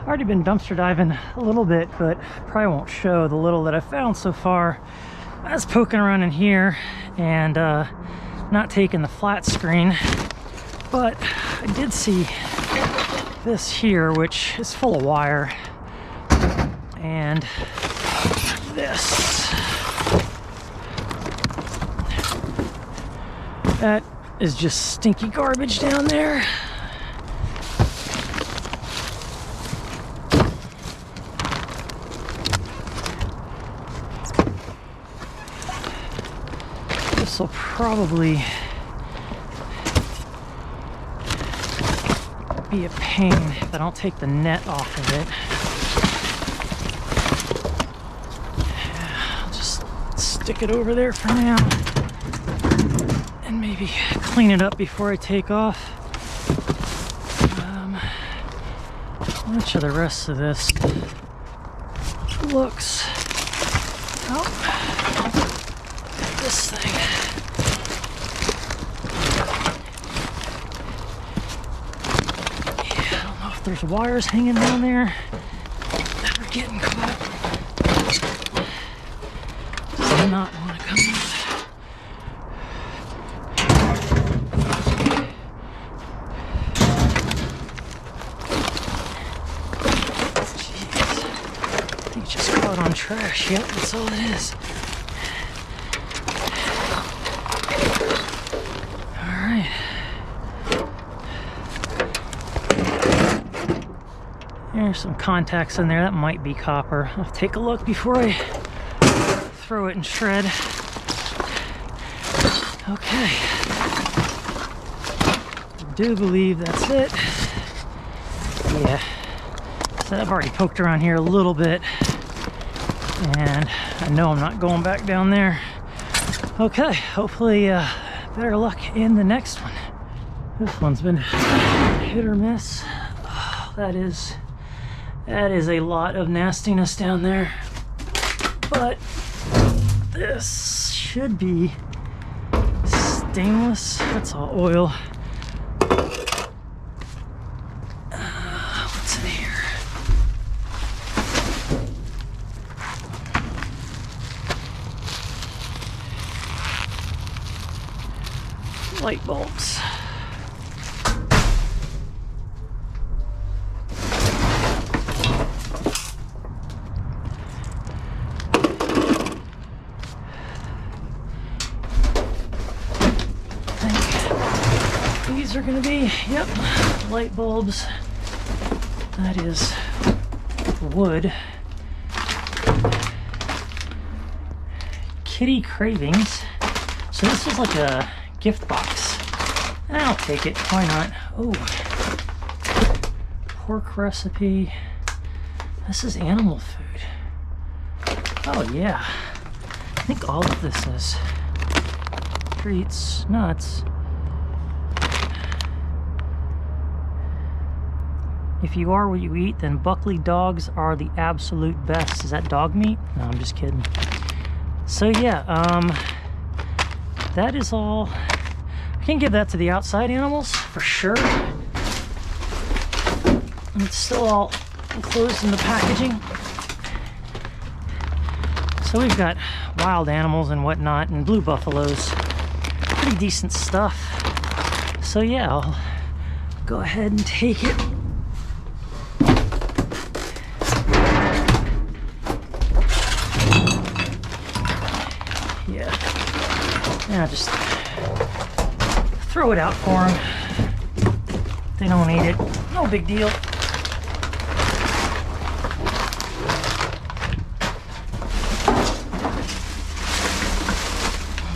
Already been dumpster diving a little bit, but probably won't show the little that I found so far. I was poking around in here and not taking the flat screen, but I did see this here, which is full of wire, and this. That is just stinky garbage down there. This will probably be a pain if I don't take the net off of it. I'll just stick it over there for now and maybe clean it up before I take off. Much of the rest of this looks, oh, this thing. There's wires hanging down there that are getting caught. Does not want to come out. Jeez. I think it just caught on trash. Yep, that's all it is. Alright. There's some contacts in there. That might be copper. I'll take a look before I throw it in shred. Okay. I do believe that's it. Yeah. So I've already poked around here a little bit, and I know I'm not going back down there. Okay, hopefully better luck in the next one. This one's been hit or miss. Oh, that is a lot of nastiness down there, but this should be stainless. That's all oil. What's in here? Light bulbs. Are going to be, yep, light bulbs. That is wood. Kitty Cravings. So this is like a gift box. I'll take it. Why not? Oh, pork recipe. This is animal food. Oh yeah. I think all of this is treats, nuts. If you are what you eat, then Buckley dogs are the absolute best. Is that dog meat? No, I'm just kidding. So yeah, that is all. I can give that to the outside animals for sure. And it's still all enclosed in the packaging. So we've got wild animals and whatnot, and blue buffaloes. Pretty decent stuff. So yeah, I'll go ahead and take it. Yeah, just throw it out for them. They don't eat it. No big deal.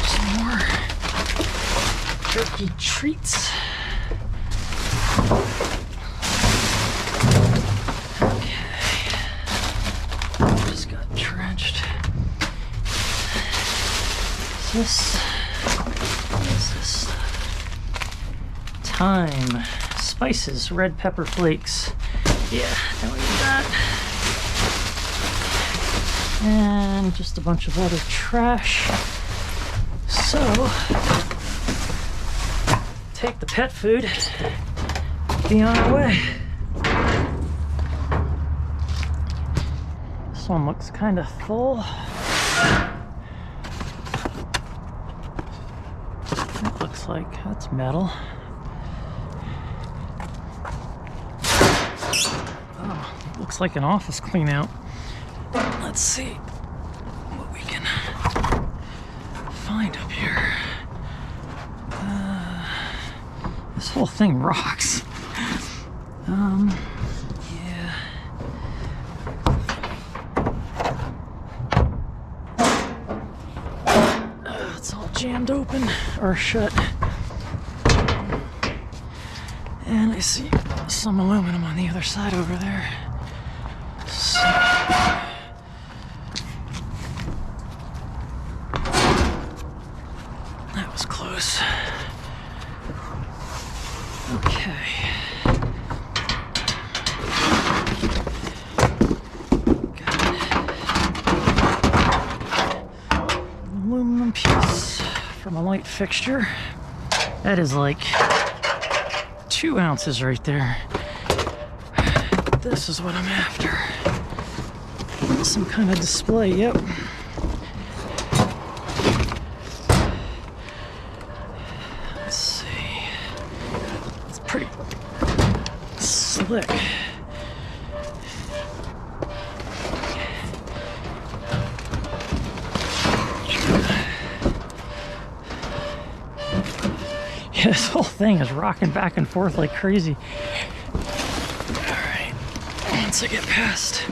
Some more jerky treats. Okay. Just got drenched. This. Thyme, spices, red pepper flakes. Yeah, don't eat that. And just a bunch of other trash. So, take the pet food, be on our way. one looks kind of full. It looks like that's metal. Oh, looks like an office clean out. Let's see what we can find up here. This whole thing rocks. Yeah. It's all jammed open or shut. And I see some aluminum on the other side over there. So, that was close. Okay. Got an aluminum piece from a light fixture. That is like 2 ounces right there. This is what I'm after. Some kind of display, yep. Let's see. It's pretty slick. Yeah, this whole thing is rocking back and forth like crazy. Alright, once I get past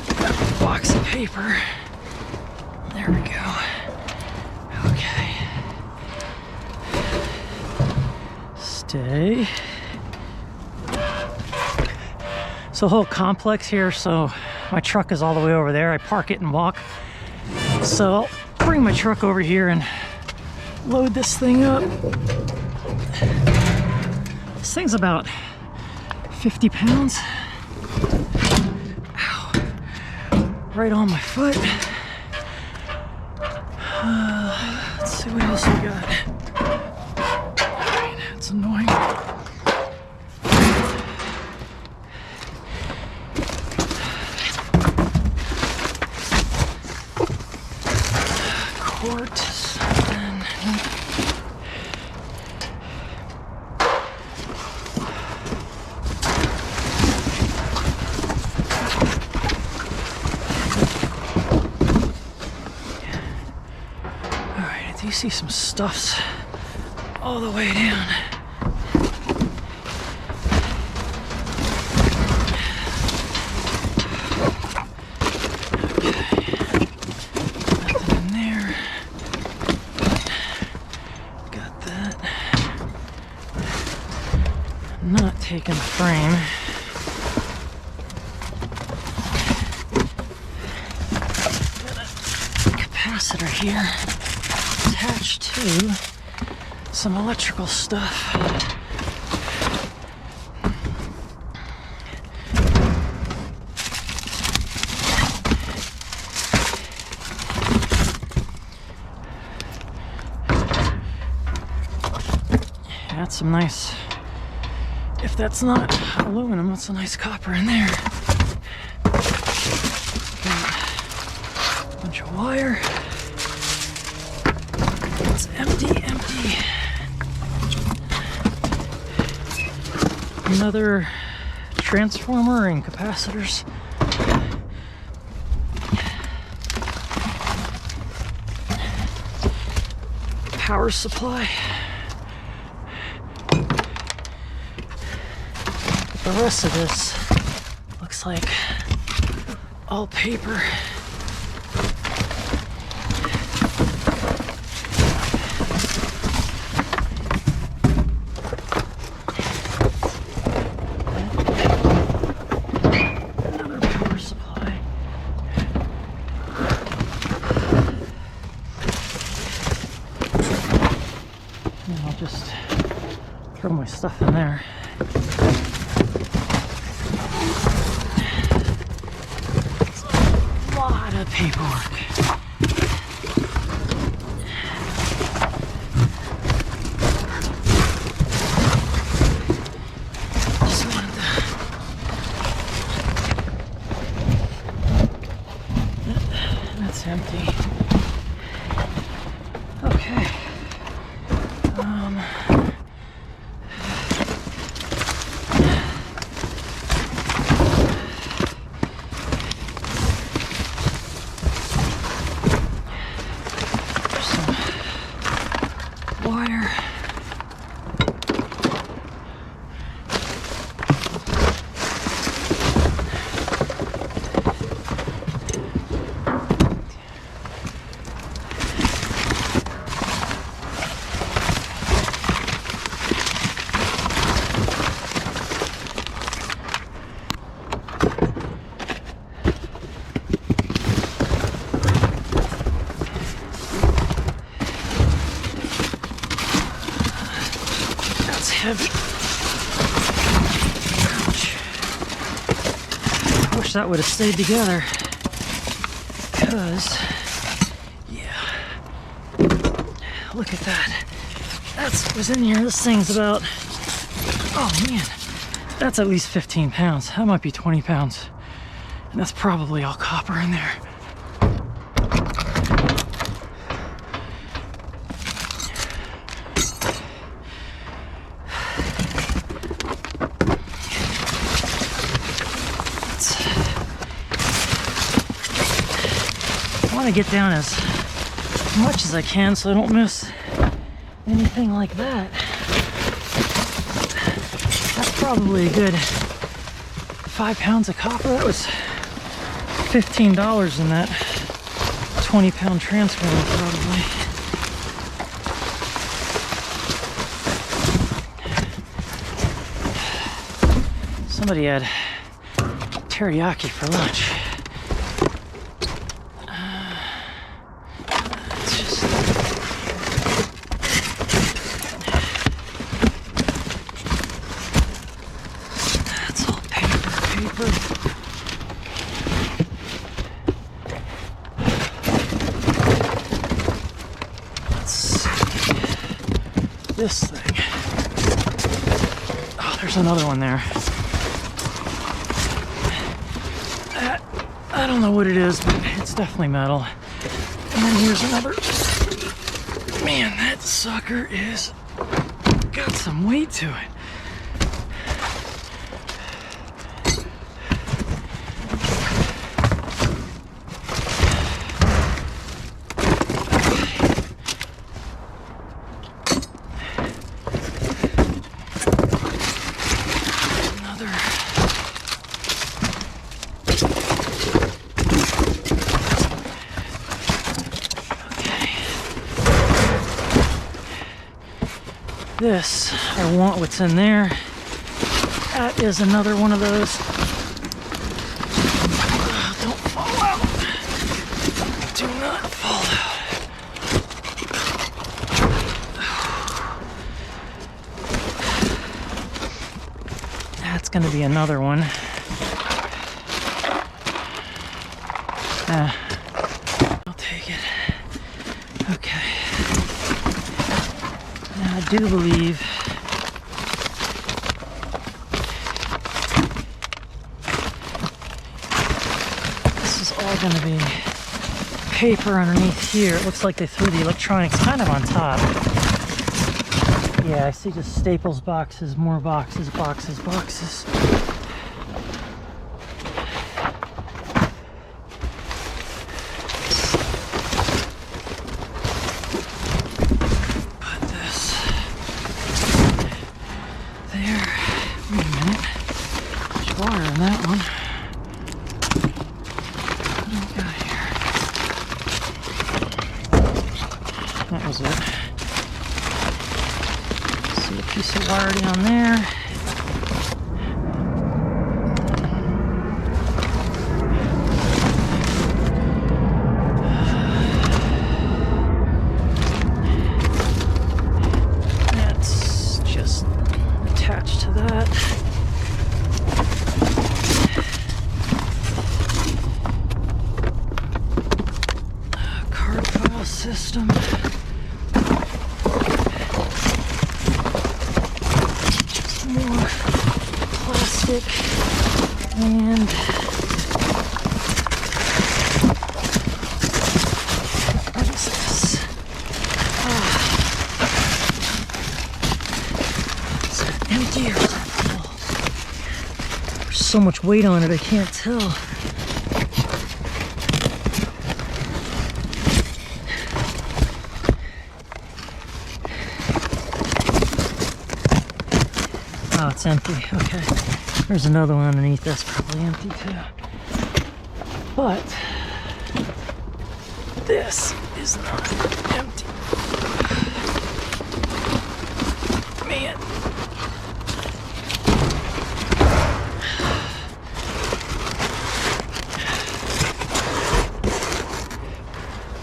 that box of paper, there we go. Okay. Stay. So the whole complex here, so my truck is all the way over there. I park it and walk. So I'll bring my truck over here and load this thing up. This thing's about 50 pounds. Ow. Right on my foot. Let's see what else we got. Alright, that's annoying. Quartz. You see some stuffs all the way down. Okay. Nothing in there. Got that. Not taking the frame. Got a capacitor here attached to some electrical stuff. That's some nice, if that's not aluminum, that's a nice copper in there. Got a bunch of wire. It's empty. Another transformer and capacitors. Power supply. The rest of this looks like all paper. Just throw my stuff in there. It's a lot of paperwork. Just wanted to heavy. Ouch. I wish that would have stayed together. Because, yeah. Look at that. That's what was in here. This thing's about, oh man, that's at least 15 pounds. That might be 20 pounds. And that's probably all copper in there. I want to get down as much as I can so I don't miss anything like that. That's probably a good 5 pounds of copper. That was $15 in that 20-pound transformer probably. Somebody had teriyaki for lunch. That's all paper. Let's see. This thing. Oh, there's another one there. I don't know what it is, but it's definitely metal. And then here's another. Man, that sucker is got some weight to it. This, I want what's in there. That is another one of those. Oh, don't fall out. Do not fall out. That's going to be another one. I'll take it. Okay. I do believe this is all going to be paper underneath here. It looks like they threw the electronics kind of on top. Yeah, I see just staples boxes, more boxes. Water in that one. What do we got here? That was it. See a piece of wire down there. That's just attached to that. System. Just more plastic and what is this? Is that empty or is that full? There's so much weight on it I can't tell. Oh, it's empty. Okay. There's another one underneath that's probably empty too. But this is not empty. Man.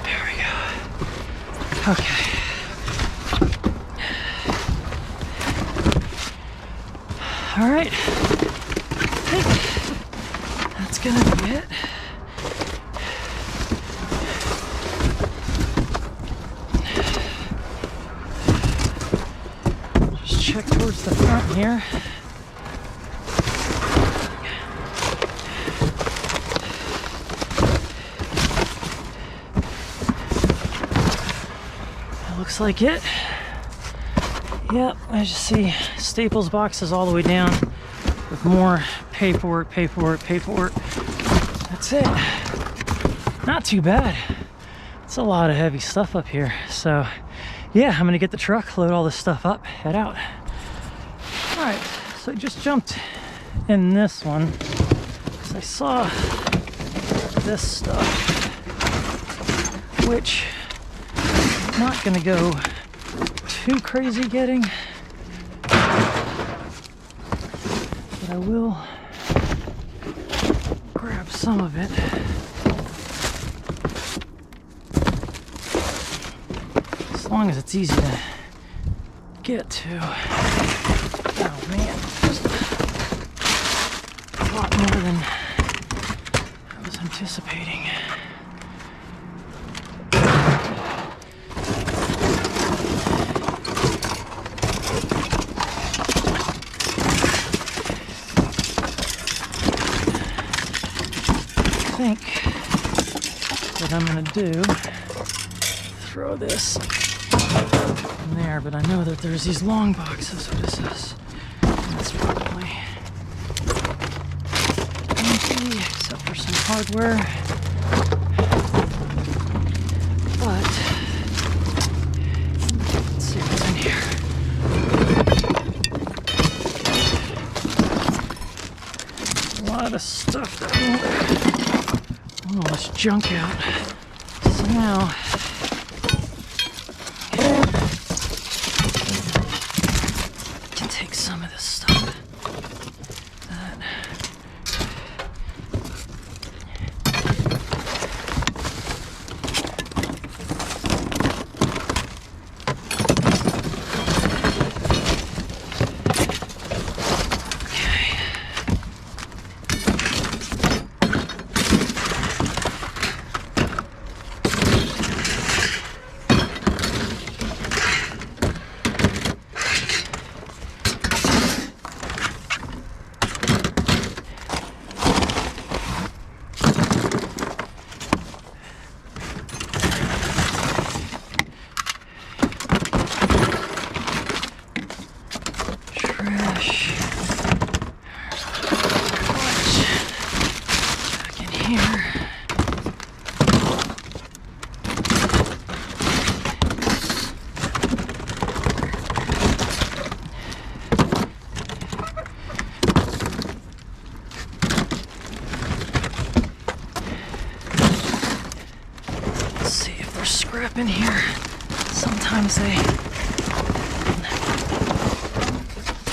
There we go. Okay. All right, I think that's gonna be it. Just check towards the front here. That looks like it. Yep, as you see, Staples boxes all the way down with more paperwork. That's it. Not too bad. It's a lot of heavy stuff up here. So yeah, I'm gonna get the truck, load all this stuff up, head out. All right, so I just jumped in this one because I saw this stuff, which I'm not gonna go too crazy getting, but I will grab some of it. As long as it's easy to get to. Oh man, just a lot more than I was anticipating. I think what I'm gonna do, throw this in there, but I know that there's these long boxes. What is this? That's probably empty, except for some hardware. But let's see what's in here. A lot of stuff that won't all this junk out. So now, I can take some of this stuff. Scrap in here. Sometimes they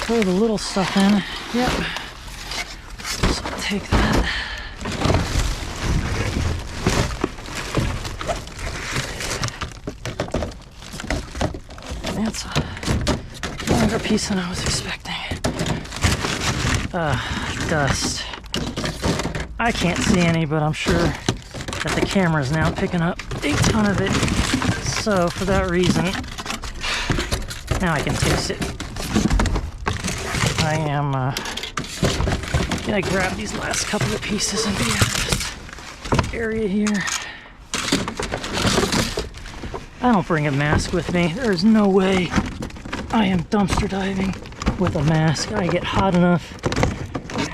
throw the little stuff in. Yep. So I'll take that. That's a longer piece than I was expecting. Dust. I can't see any, but I'm sure that the camera is now picking up a ton of it. So for that reason, now I can taste it. I am gonna grab these last couple of pieces and be out of this area here. I don't bring a mask with me. There's no way I am dumpster diving with a mask. I get hot enough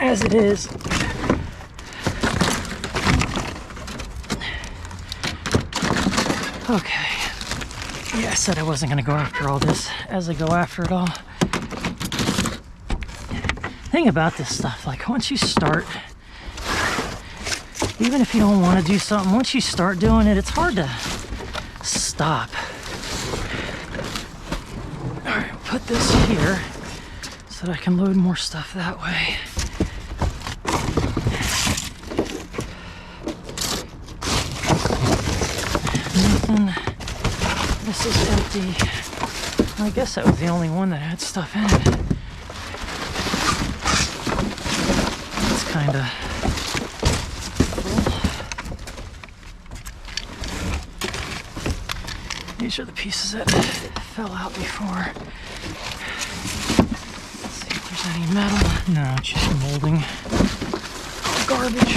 as it is. Okay. Yeah, I said I wasn't gonna go after all this as I go after it all. Thing about this stuff, like once you start, even if you don't want to do something, once you start doing it, it's hard to stop. All right, put this here so that I can load more stuff that way. Nothing. This is empty. I guess that was the only one that had stuff in it. kinda full. These are the pieces that fell out before. Let's see if there's any metal. No, it's just molding. Garbage.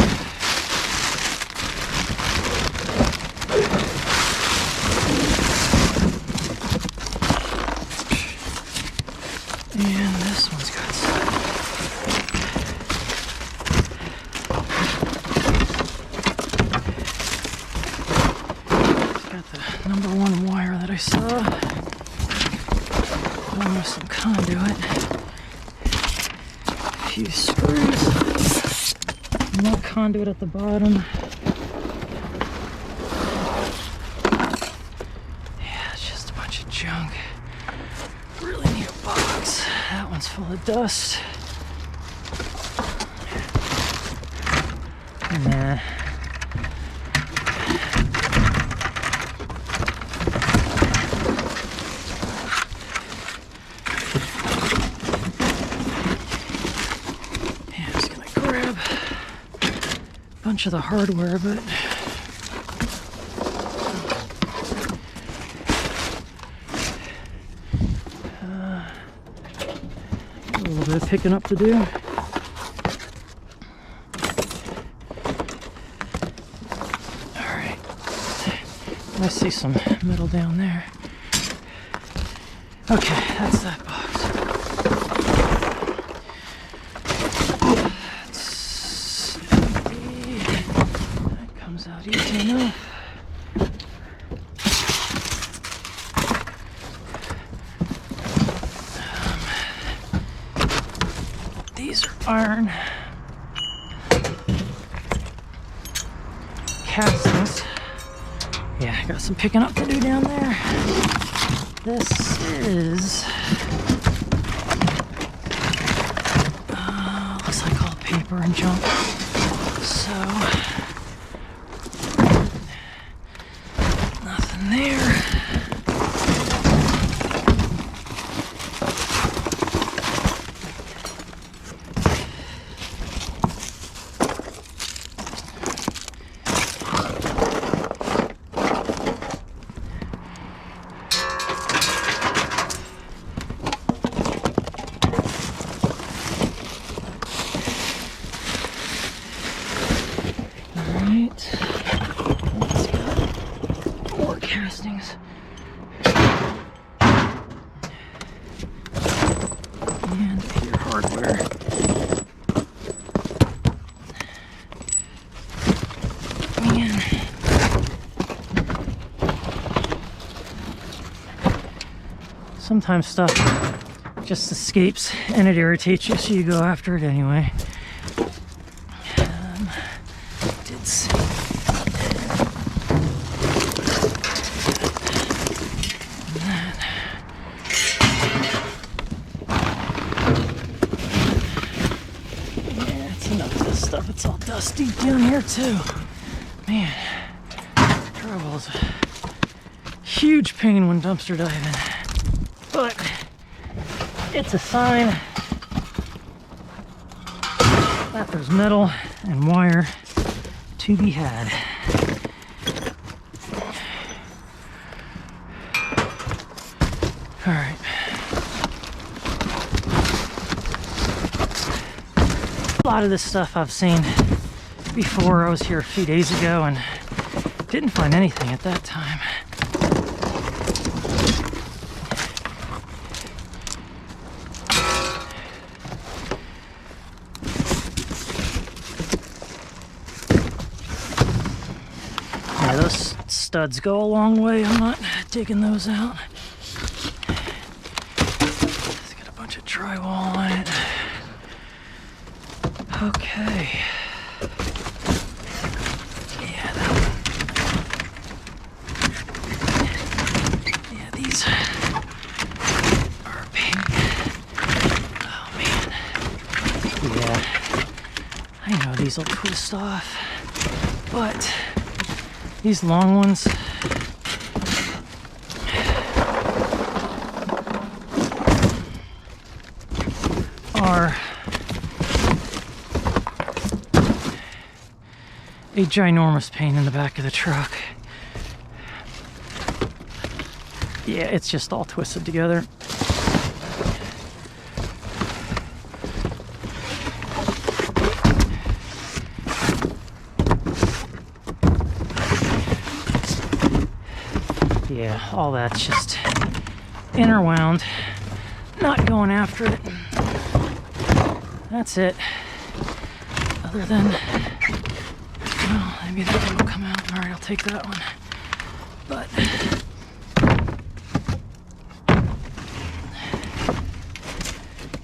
And this one's got stuff. It's got the number 1 wire that I saw. Almost some conduit. A few screws. More conduit at the bottom. Yeah, it's just a bunch of junk. Really need a box. That one's full of dust. Nah. Yeah, I'm just gonna grab a bunch of the hardware, but a little bit of picking up to do. Alright. I see some metal down there. Okay, that's that box. That's empty. That comes out easy enough. These are iron castings. Yeah, I got some picking up to do down there. This is looks like all paper and junk. So nothing there. Let's go. More castings. And your hardware. And sometimes stuff just escapes and it irritates you, so you go after it anyway. Did see. Stuff, it's all dusty down here too. Man, drywall's a huge pain when dumpster diving, but it's a sign that there's metal and wire to be had. All right. A lot of this stuff I've seen before. I was here a few days ago and didn't find anything at that time. Yeah, those studs go a long way. I'm not digging those out. It's got a bunch of drywall on it. Okay. Yeah, that one. Yeah, these are pink. Oh man. Yeah. I know these will twist off, but these long ones, are a ginormous pain in the back of the truck. Yeah, it's just all twisted together. Yeah, all that's just inner wound, not going after it. That's it. Other than, well, maybe that one will come out. All right, I'll take that one. But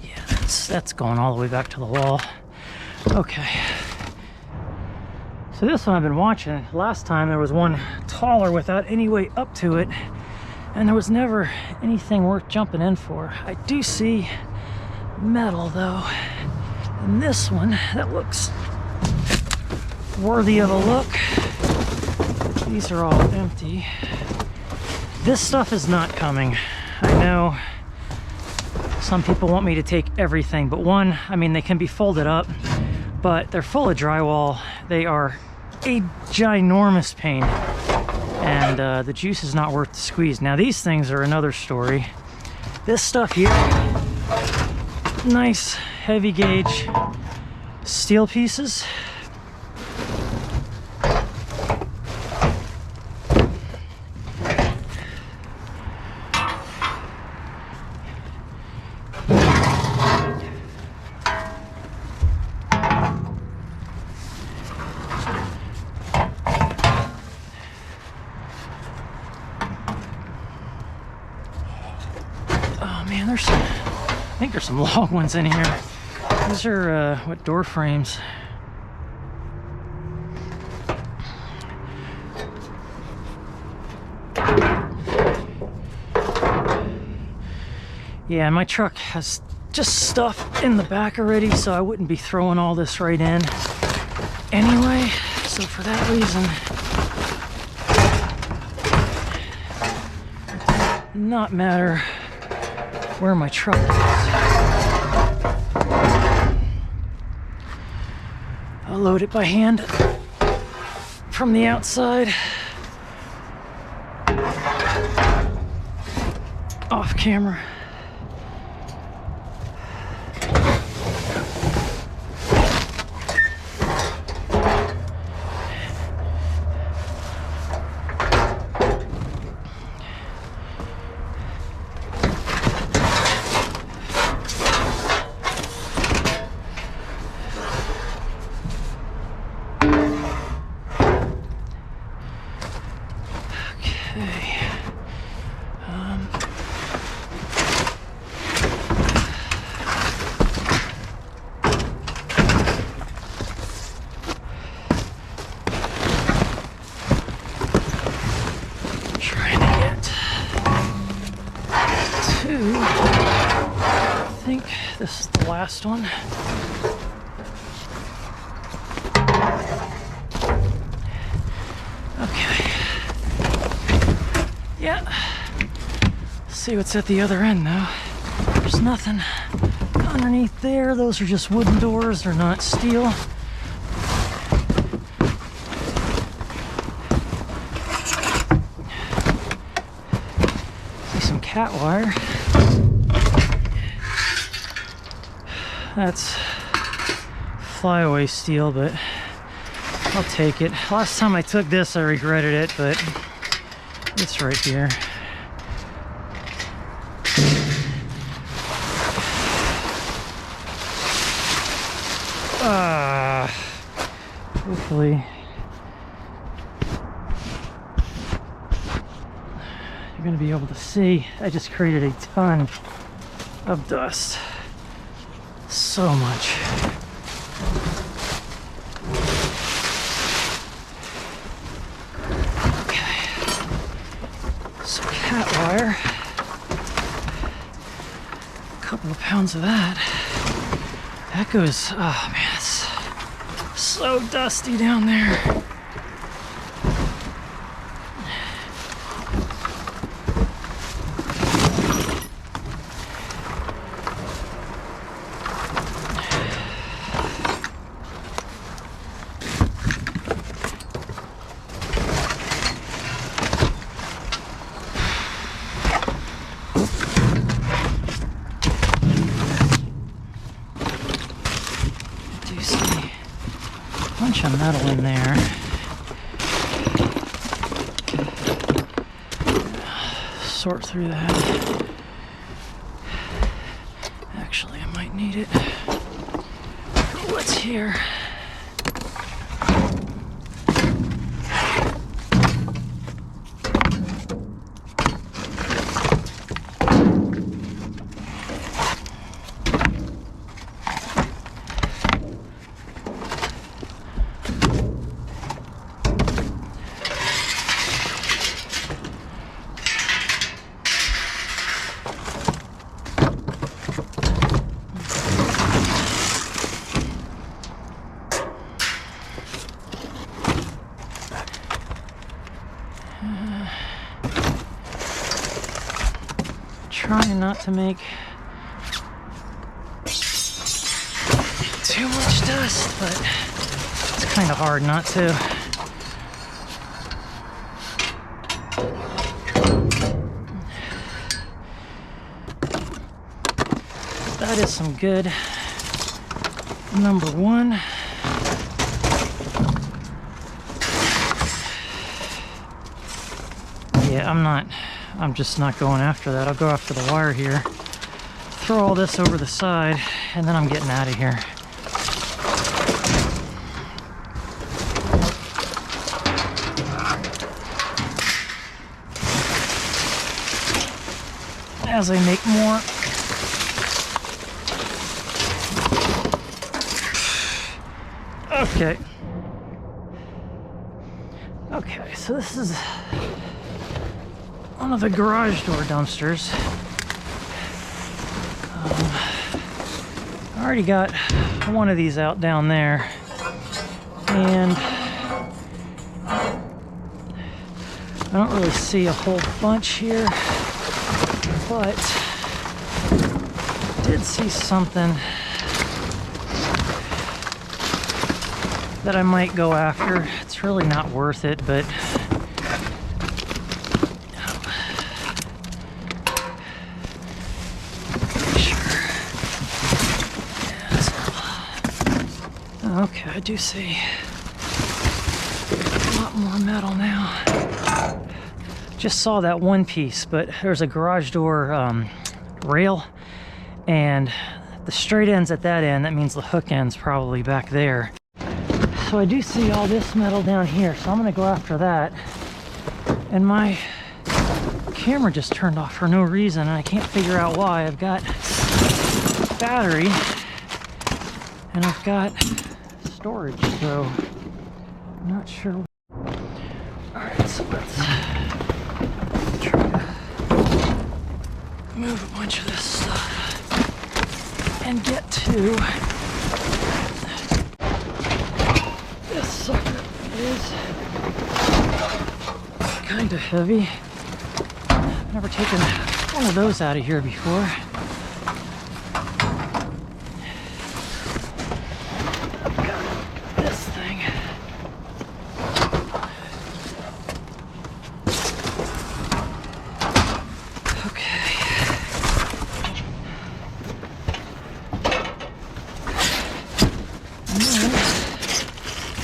yeah, that's going all the way back to the wall. Okay. So this one I've been watching. Last time there was one taller without any way up to it, and there was never anything worth jumping in for. I do see metal though, and this one that looks worthy of a look. These are all empty. This stuff is not coming. I know some people want me to take everything, but one, I mean, they can be folded up, but they're full of drywall. They are a ginormous pain, and the juice is not worth the squeeze. Now these things are another story. This stuff here, nice heavy gauge steel pieces. I think there's some long ones in here. These are, what, door frames. Yeah, my truck has just stuff in the back already, so I wouldn't be throwing all this right in anyway. So for that reason, it does not matter where my truck is. I'll load it by hand from the outside, off camera. I think this is the last one. Okay. Yeah. See what's at the other end though. There's nothing underneath there. Those are just wooden doors. They're not steel. See some cat wire. That's flyaway steel, but I'll take it. Last time I took this, I regretted it, but it's right here. Hopefully you're going to be able to see. I just created a ton of dust. So much. Okay. So cat wire. A couple of pounds of that. That goes, oh man, it's so dusty down there. bunch of metal in there. Sort through that. Actually, I might need it. What's here? Trying not to make too much dust, but it's kind of hard not to. That is some good number one. Yeah, I'm just not going after that. I'll go after the wire here. Throw all this over the side, and then I'm getting out of here. As I make more. Okay. Okay, so this is one of the garage door dumpsters. I already got one of these out down there, and I don't really see a whole bunch here, but I did see something that I might go after. It's really not worth it, but okay, I do see a lot more metal now. Just saw that one piece, but there's a garage door rail, and the straight end's at that end. That means the hook end's probably back there. So I do see all this metal down here, so I'm gonna go after that. And my camera just turned off for no reason, and I can't figure out why. I've got battery, and I've got storage, so I'm not sure. Alright, so let's try to move a bunch of this stuff and get to this sucker. It is kind of heavy. I've never taken one of those out of here before.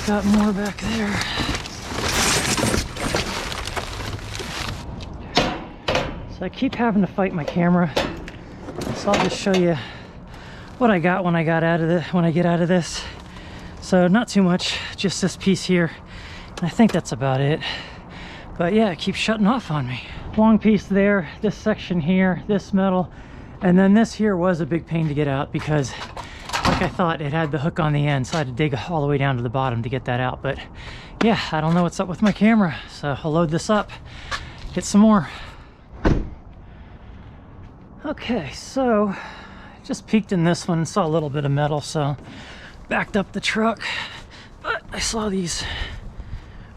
Got more back there. So I keep having to fight my camera. So I'll just show you what I got when I get out of this. So not too much, just this piece here. And I think that's about it. But yeah, it keeps shutting off on me. Long piece there, this section here, this metal, and then this here was a big pain to get out because like I thought, it had the hook on the end, so I had to dig all the way down to the bottom to get that out. But yeah, I don't know what's up with my camera, so I'll load this up, get some more. Okay, so just peeked in this one and saw a little bit of metal, so backed up the truck. But I saw these,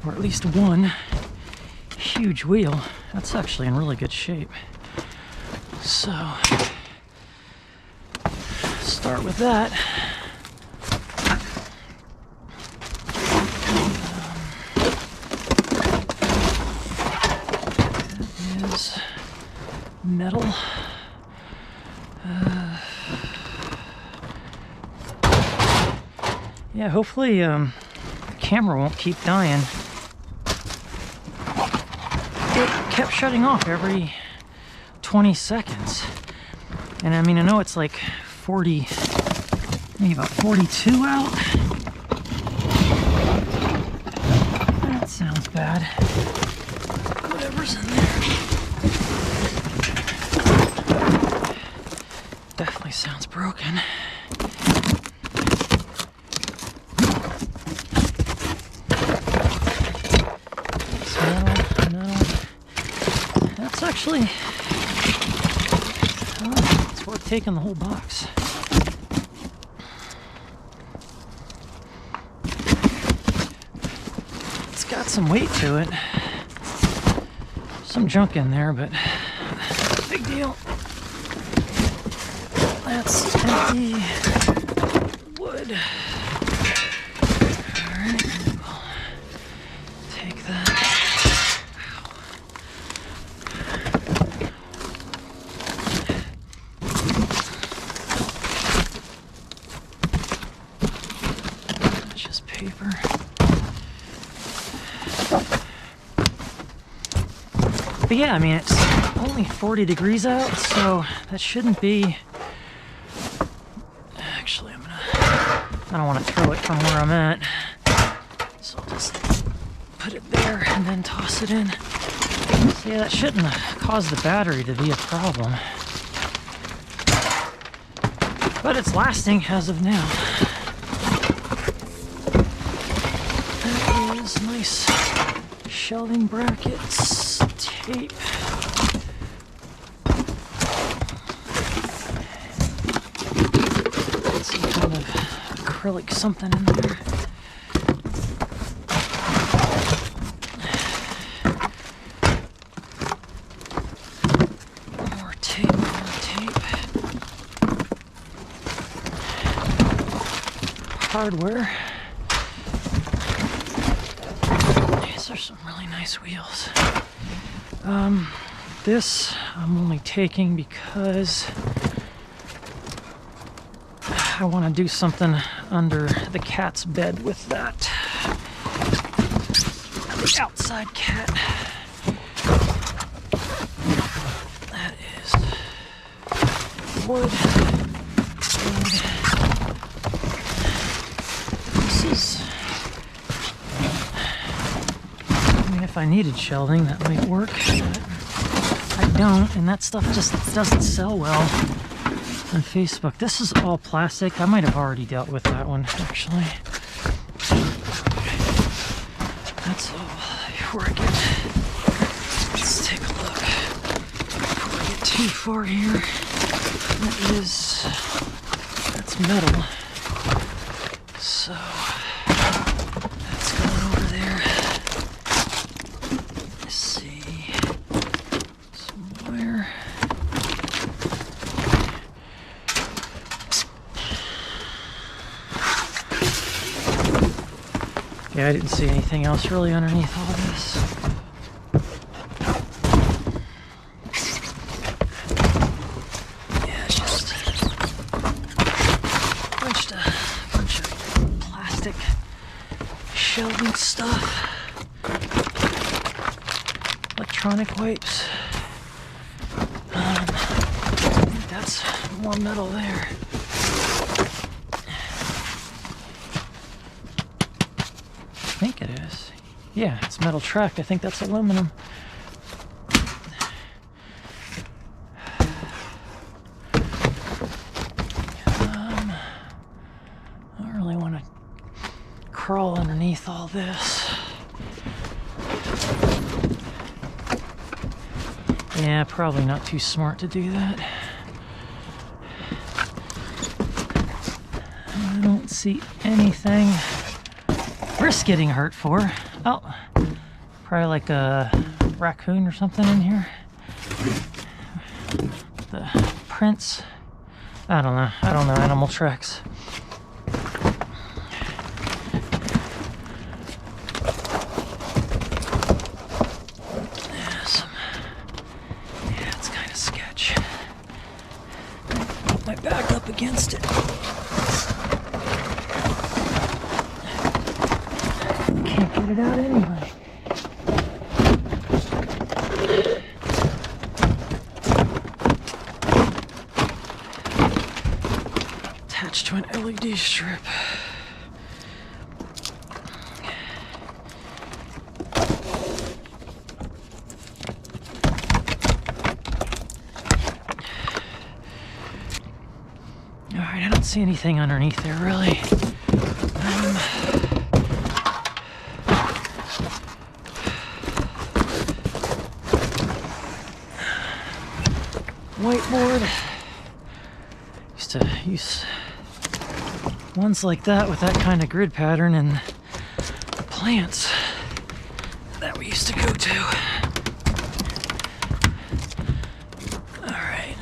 or at least one huge wheel. That's actually in really good shape. So start with that. That is metal. Yeah, hopefully camera won't keep dying. It kept shutting off every 20 seconds. And I mean, I know it's like 40, maybe about 42 out. That sounds bad. Whatever's in there. Definitely sounds broken. That's actually, it's worth taking the whole box. It's got some weight to it. Some junk in there, but big deal. That's empty wood. Alright, we'll take that. That's just paper. But yeah, I mean, it's only 40 degrees out, so that shouldn't be... Actually, I don't want to throw it from where I'm at, so I'll just put it there and then toss it in. So yeah, that shouldn't cause the battery to be a problem. But it's lasting as of now. That is nice shelving brackets, tape. Some kind of acrylic something in there. More tape, more tape. Hardware. These are some really nice wheels. This I'm only taking because I want to do something under the cat's bed with that. The outside cat. That is wood. This is... I mean, if I needed shelving, that might work. But I don't, and that stuff just doesn't sell well on Facebook. This is all plastic. I might have already dealt with that one, actually. That's all. Before I get... Let's take a look. Before I get too far here. That's metal. So, that's going over there. Let's see. Somewhere. Yeah, I didn't see anything else really underneath all this. Yeah, it's just a bunch of plastic shelving stuff. Electronic wipes. I think that's more metal there. I think it is. Yeah, it's metal track. I think that's aluminum. I don't really want to crawl underneath all this. Yeah, probably not too smart to do that. I don't see anything risk getting hurt for. Oh, probably like a raccoon or something in here. The prints. I don't know animal tracks. Yeah, it's kind of sketch. Put my back up against it. get it out anyway. Attached to an LED strip. Alright, I don't see anything underneath there really. Whiteboard. Used to use ones like that with that kind of grid pattern and the plants that we used to go to. Alright.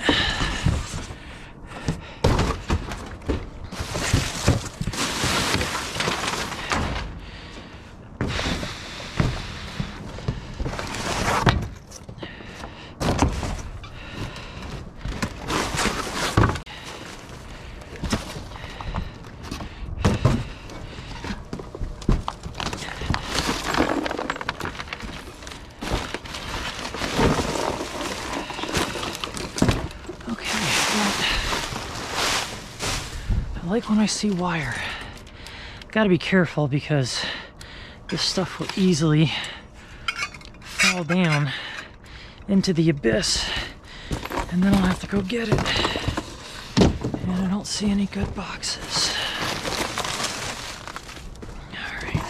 I like when I see wire. Gotta be careful because this stuff will easily fall down into the abyss and then I'll have to go get it. And I don't see any good boxes. Alright.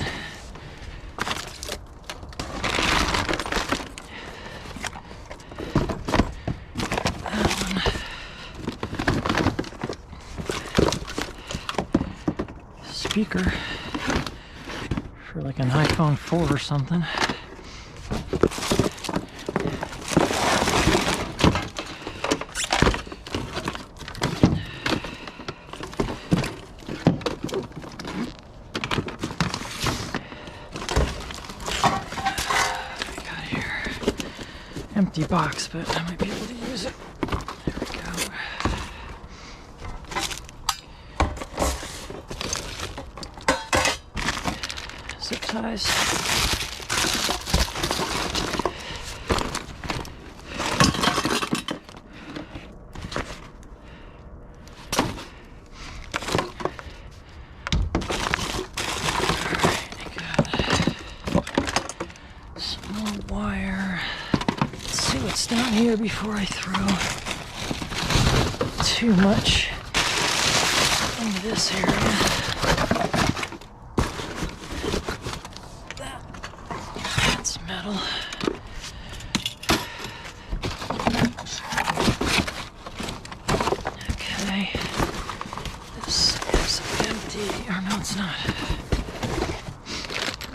Speaker for like an iPhone 4 or something. We got here empty box, but I might be able to use it. There we go. Zip ties. Some more wire. Let's see what's down here before I throw too much into this area. Metal. Okay. This is empty. Or no, it's not.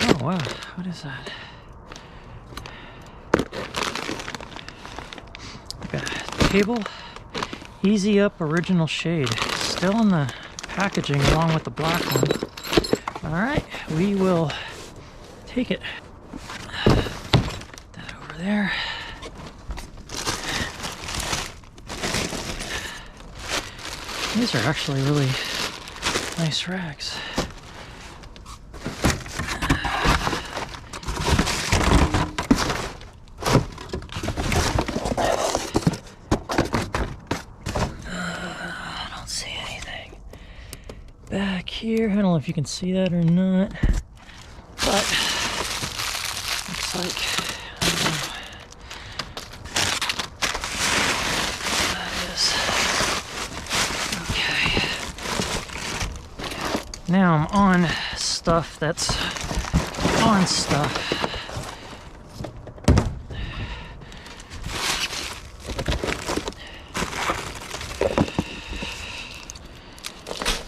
Oh wow, what is that? Like a table. Easy Up Original Shade. Still in the packaging along with the black one. Alright, we will take it. There. These are actually really nice rags. I don't see anything back here. I don't know if you can see that or not, but looks like now I'm on stuff that's on stuff.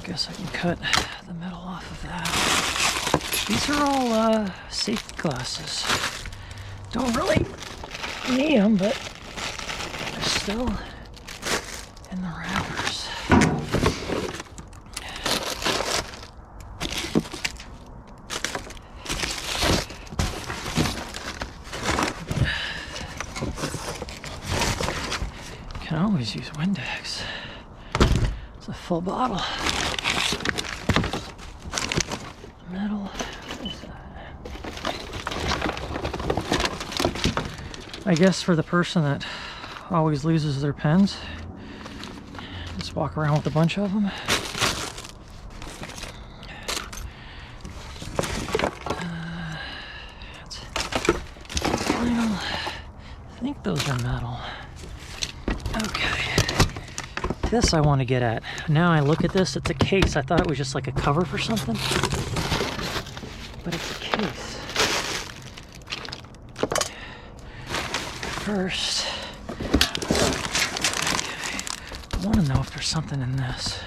Guess I can cut the metal off of that. These are all safety glasses. Don't really need them, but they're still in the wrappers. Can always use Windex. It's a full bottle. Metal. What is that? I guess for the person that always loses their pens, just walk around with a bunch of them. I think those are metal. Okay. This I want to get at. Now I look at this, it's a case. I thought it was just like a cover for something. But it's a case. First, okay, I want to know if there's something in this.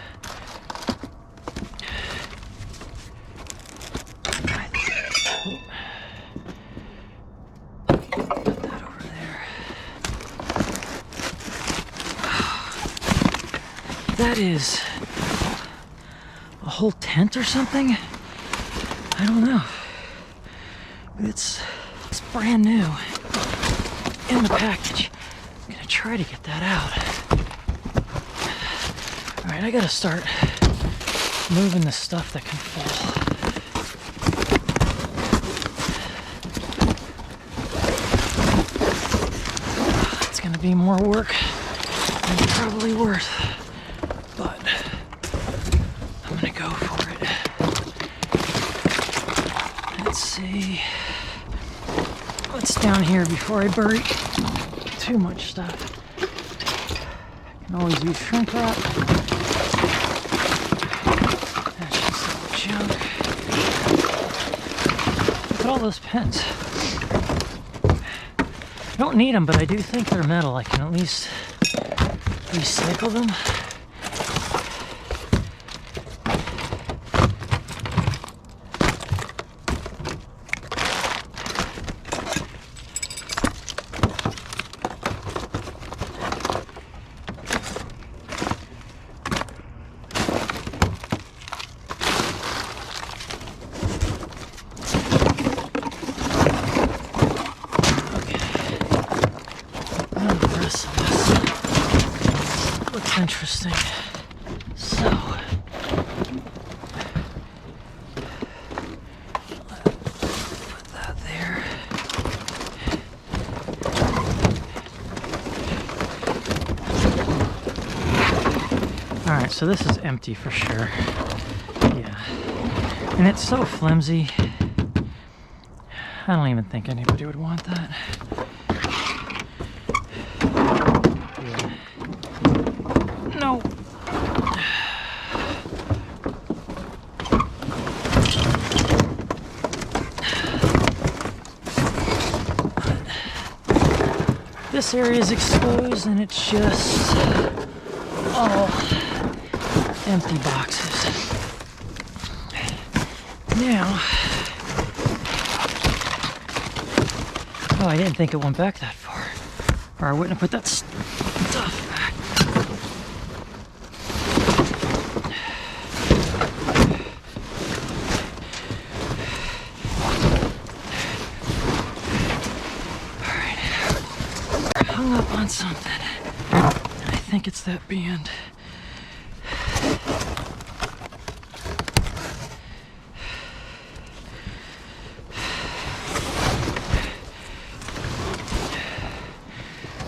That is a whole tent or something? I don't know. But it's brand new in the package. I'm gonna try to get that out. All right, I gotta start moving the stuff that can fall. It's gonna be more work than it's probably worth. But I'm gonna go for it. Let's see what's down here before I bury too much stuff. I can always use shrink wrap. That's just all junk. Look at all those pens. I don't need them, but I do think they're metal. I can at least recycle them. Interesting. So, put that there. All right, so this is empty for sure. Yeah, and it's so flimsy. I don't even think anybody would want that. No. This area is exposed and it's just all empty boxes. Now, oh, I didn't think it went back that far, or I wouldn't have put that stuff back. Up on something. I think it's that band.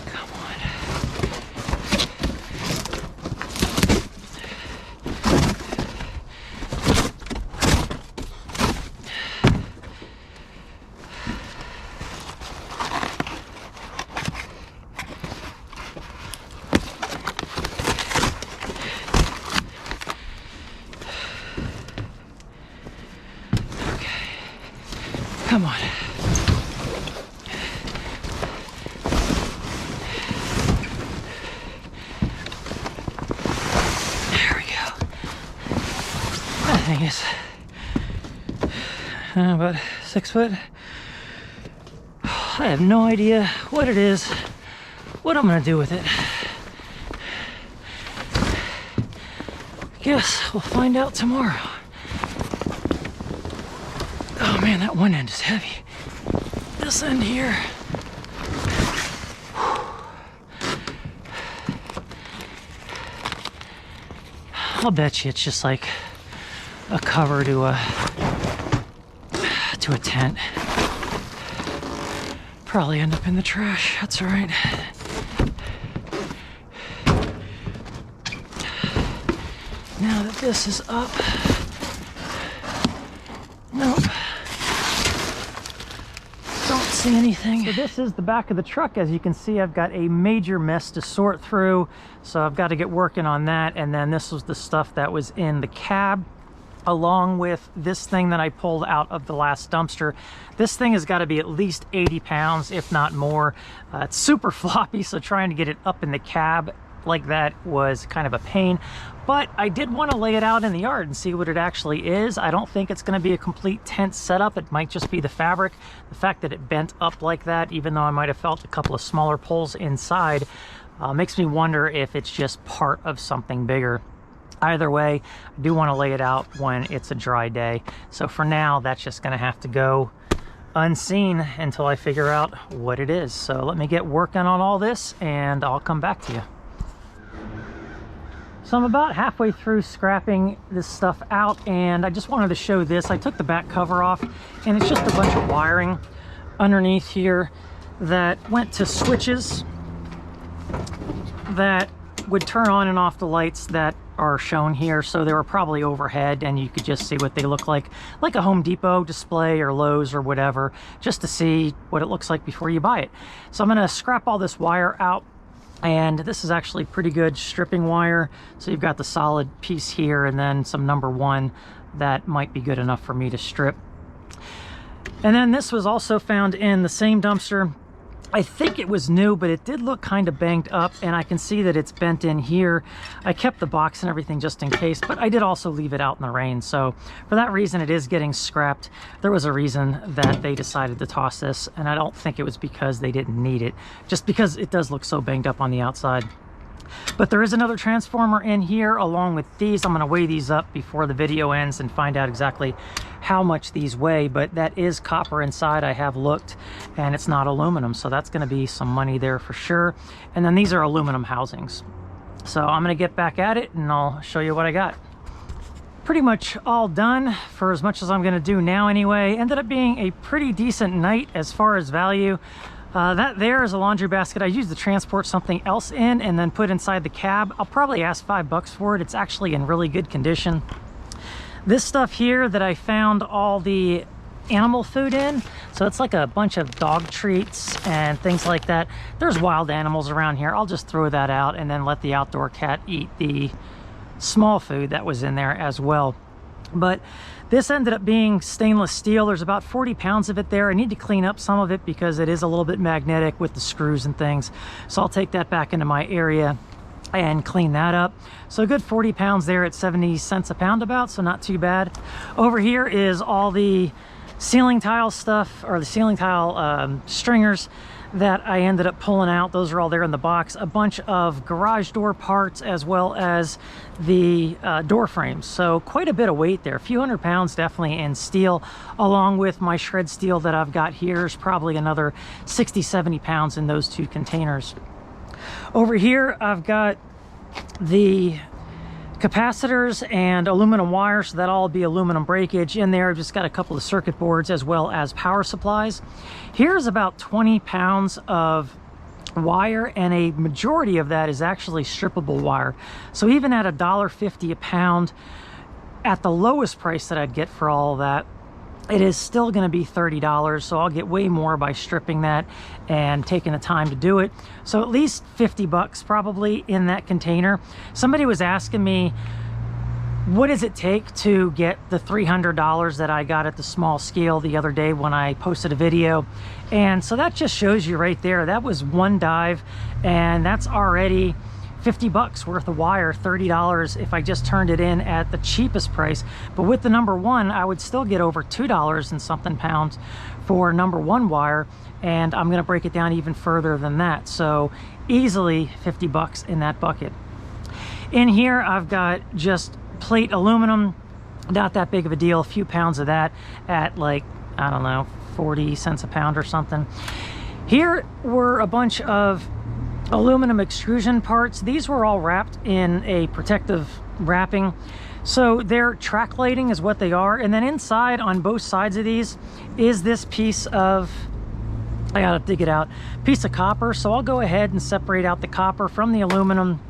Come on. Come on. There we go. That thing is about 6 foot. I have no idea what it is, what I'm gonna do with it. Guess we'll find out tomorrow. Oh man, that one end is heavy. This end here. I'll bet you it's just like a cover to a tent. Probably end up in the trash. That's all right. Now that this is up, nope, don't see anything. So this is the back of the truck. As you can see, I've got a major mess to sort through, so I've got to get working on that. And then this was the stuff that was in the cab, along with this thing that I pulled out of the last dumpster. This thing has got to be at least 80 pounds, if not more. It's super floppy, so trying to get it up in the cab like that was kind of a pain. But I did want to lay it out in the yard and see what it actually is. I don't think it's going to be a complete tent setup. It might just be the fabric. The fact that it bent up like that, even though I might have felt a couple of smaller pulls inside, makes me wonder if it's just part of something bigger. Either way, I do want to lay it out when it's a dry day. So for now, that's just going to have to go unseen until I figure out what it is. So let me get working on all this and I'll come back to you. So I'm about halfway through scrapping this stuff out, and I just wanted to show this. I took the back cover off, and it's just a bunch of wiring underneath here that went to switches that would turn on and off the lights that are shown here. So they were probably overhead, and you could just see what they look like a Home Depot display or Lowe's or whatever, just to see what it looks like before you buy it. So I'm going to scrap all this wire out. And this is actually pretty good stripping wire. So you've got the solid piece here and then some number 1 that might be good enough for me to strip. And then this was also found in the same dumpster. I think it was new, but it did look kind of banged up, and I can see that it's bent in here. I kept the box and everything just in case, but I did also leave it out in the rain. So for that reason, it is getting scrapped. There was a reason that they decided to toss this, and I don't think it was because they didn't need it, just because it does look so banged up on the outside. But there is another transformer in here along with these. I'm going to weigh these up before the video ends and find out exactly how much these weigh, but that is copper inside. I have looked, and it's not aluminum, so that's going to be some money there for sure. And then these are aluminum housings. So I'm going to get back at it and I'll show you what I got. Pretty much all done for as much as I'm going to do now anyway. Ended up being a pretty decent night as far as value. That there is a laundry basket I used to transport something else in and then put inside the cab. I'll probably ask $5 for it. It's actually in really good condition. This stuff here that I found all the animal food in, so it's like a bunch of dog treats and things like that. There's wild animals around here. I'll just throw that out and then let the outdoor cat eat the small food that was in there as well. But this ended up being stainless steel. There's about 40 pounds of it there. I need to clean up some of it because it is a little bit magnetic with the screws and things. So I'll take that back into my area and clean that up. So a good 40 pounds there at 70 cents a pound about, so not too bad. Over here is all the ceiling tile stuff, or the ceiling tile stringers that I ended up pulling out. Those are all there in the box. A bunch of garage door parts as well as the door frames. So quite a bit of weight there, a few hundred pounds definitely in steel, along with my shred steel that I've got here is probably another 60-70 pounds in those two containers. Over here I've got the capacitors and aluminum wire, so that'll all be aluminum breakage in there. I've just got a couple of circuit boards as well as power supplies. Here's about 20 pounds of wire, and a majority of that is actually strippable wire. So even at $1.50 a pound, at the lowest price that I'd get for all of that, it is still going to be $30, so I'll get way more by stripping that and taking the time to do it. So at least $50 probably in that container. Somebody was asking me, what does it take to get the $300 that I got at the small scale the other day when I posted a video? And so that just shows you right there. That was one dive, and that's already $50 worth of wire, $30 if I just turned it in at the cheapest price. But with the number 1, I would still get over $2 and something pounds for number 1 wire, and I'm going to break it down even further than that. So easily $50 in that bucket. In here I've got just plate aluminum, not that big of a deal, a few pounds of that at like, I don't know, 40 cents a pound or something. Here were a bunch of aluminum extrusion parts. These were all wrapped in a protective wrapping, so they're track lighting is what they are. And then inside on both sides of these is this piece of I gotta dig it out. Piece of copper, so I'll go ahead and separate out the copper from the aluminum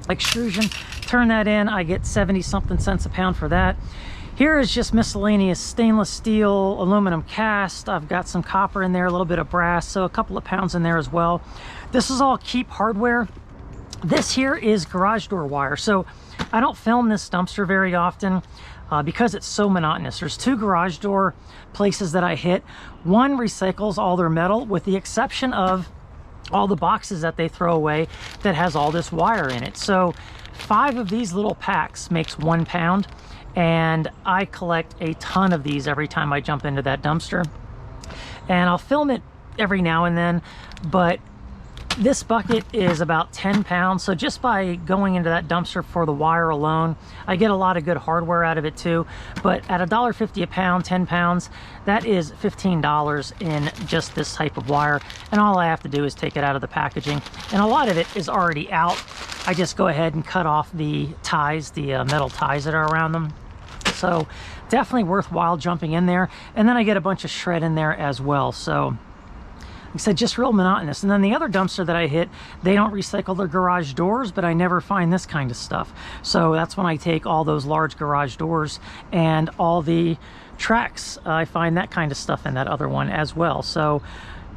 extrusion, turn that in. I get 70 something cents a pound for that. Here is just miscellaneous stainless steel, aluminum cast. I've got some copper in there, a little bit of brass, so a couple of pounds in there as well. This is all keep hardware. This here is garage door wire. So I don't film this dumpster very often because it's so monotonous. There's 2 garage door places that I hit. One recycles all their metal with the exception of all the boxes that they throw away that has all this wire in it. So 5 of these little packs makes 1 pound, and I collect a ton of these every time I jump into that dumpster. And I'll film it every now and then, but this bucket is about 10 pounds. So just by going into that dumpster for the wire alone, I get a lot of good hardware out of it too. But at $1.50 a pound, 10 pounds, that is $15 in just this type of wire. And all I have to do is take it out of the packaging. And a lot of it is already out. I just go ahead and cut off the ties, the metal ties that are around them. So definitely worthwhile jumping in there. And then I get a bunch of shred in there as well. So like I said, just real monotonous. And then the other dumpster that I hit, they don't recycle their garage doors, but I never find this kind of stuff. So that's when I take all those large garage doors and all the tracks. I find that kind of stuff in that other one as well. So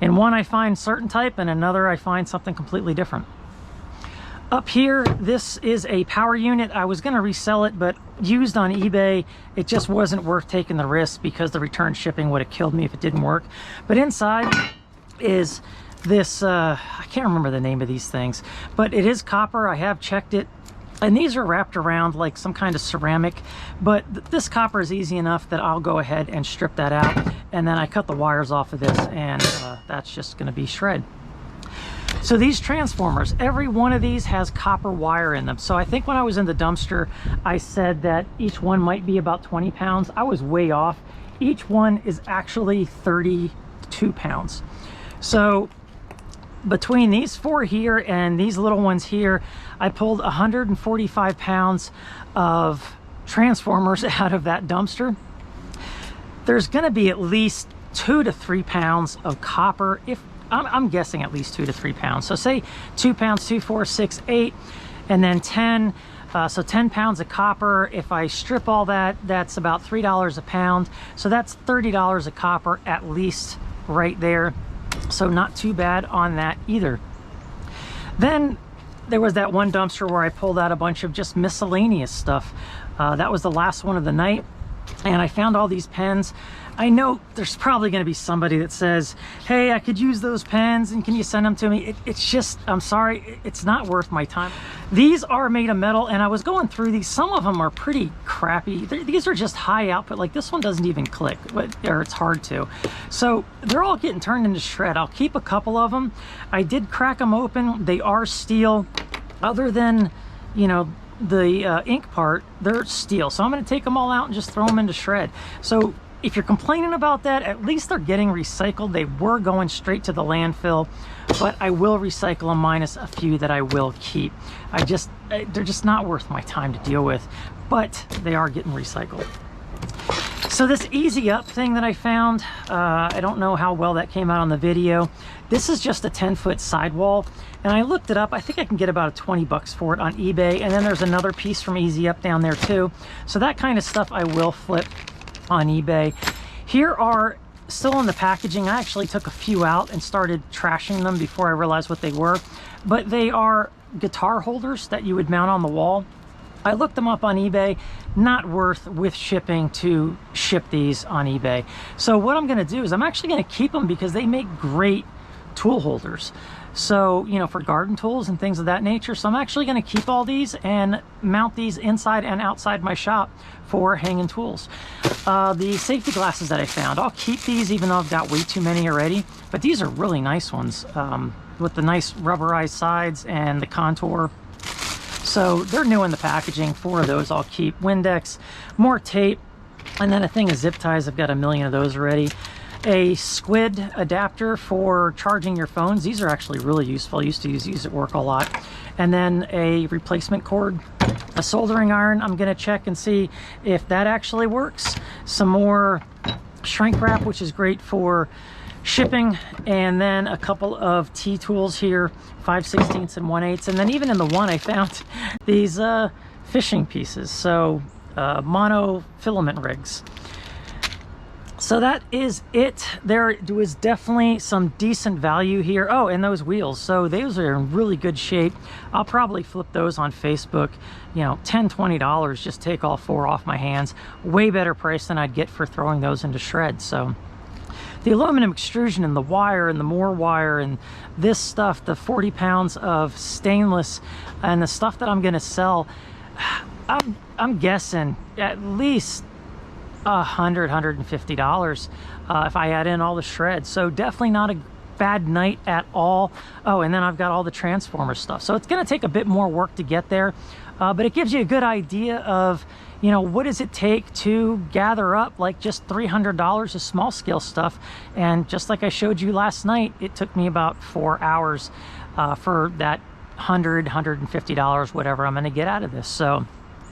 in one I find certain type, and another I find something completely different. Up here, this is a power unit. I was going to resell it, but used on eBay, it just wasn't worth taking the risk because the return shipping would have killed me if it didn't work. But inside is this, I can't remember the name of these things, but it is copper. I have checked it. And these are wrapped around like some kind of ceramic, but this copper is easy enough that I'll go ahead and strip that out. And then I cut the wires off of this, and that's just going to be shred. So these transformers, every one of these has copper wire in them. So I think when I was in the dumpster, I said that each one might be about 20 pounds. I was way off. Each one is actually 32 pounds. So between these 4 here and these little ones here, I pulled 145 pounds of transformers out of that dumpster. There's going to be at least 2 to 3 pounds of copper. If I'm guessing at least 2 to 3 pounds. So say 2 pounds, 2, 4, 6, 8, and then 10. So 10 pounds of copper. If I strip all that, that's about $3 a pound. So that's $30 of copper at least right there. So not too bad on that either. Then there was that one dumpster where I pulled out a bunch of just miscellaneous stuff. That was the last one of the night. And I found all these pens. I know there's probably going to be somebody that says, hey, I could use those pens and can you send them to me? It's just, I'm sorry, it's not worth my time. These are made of metal, and I was going through these. Some of them are pretty crappy. These are just high output. Like this one doesn't even click, or it's hard to. So they're all getting turned into shred. I'll keep a couple of them. I did crack them open. They are steel. Other than, you know, the ink part, they're steel. So I'm going to take them all out and just throw them into shred. So if you're complaining about that, at least they're getting recycled. They were going straight to the landfill, but I will recycle them minus a few that I will keep. They're just not worth my time to deal with, but they are getting recycled. So this Easy Up thing that I found, I don't know how well that came out on the video. This is just a 10-foot sidewall, and I looked it up. I think I can get about 20 bucks for it on eBay, and then there's another piece from Easy Up down there too. So that kind of stuff I will flip on eBay. Here are still in the packaging. I actually took a few out and started trashing them before I realized what they were, but they are guitar holders that you would mount on the wall. I looked them up on eBay, not worth with shipping to ship these on eBay. So what I'm going to do is I'm actually going to keep them because they make great tool holders. So, you know, for garden tools and things of that nature. So I'm actually going to keep all these and mount these inside and outside my shop for hanging tools. The safety glasses that I found, I'll keep these even though I've got way too many already. But these are really nice ones with the nice rubberized sides and the contour. So they're new in the packaging. 4 of those I'll keep. Windex, more tape, and then a thing of zip ties. I've got a million of those already. A squid adapter for charging your phones. These are actually really useful. I used to use these at work a lot. And then a replacement cord. A soldering iron. I'm going to check and see if that actually works. Some more shrink wrap, which is great for shipping, and then a couple of T-tools here, 5/16 and 1/8, and then even in the one I found these fishing pieces, so mono filament rigs. So that is it. There was definitely some decent value here. Oh, and those wheels, so those are in really good shape. I'll probably flip those on Facebook, you know, $10-20, just take all 4 off my hands. Way better price than I'd get for throwing those into shreds. So the aluminum extrusion and the wire and the more wire and this stuff, the 40 pounds of stainless and the stuff that I'm gonna sell, I'm guessing at least $150 if I add in all the shreds. So definitely not a bad night at all. Oh, and then I've got all the transformer stuff, so it's going to take a bit more work to get there, but it gives you a good idea of, you know, what does it take to gather up like just $300 of small scale stuff. And just like I showed you last night, it took me about 4 hours for that $150, whatever I'm going to get out of this. So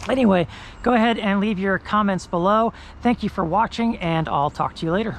anyway, go ahead and leave your comments below. Thank you for watching, and I'll talk to you later.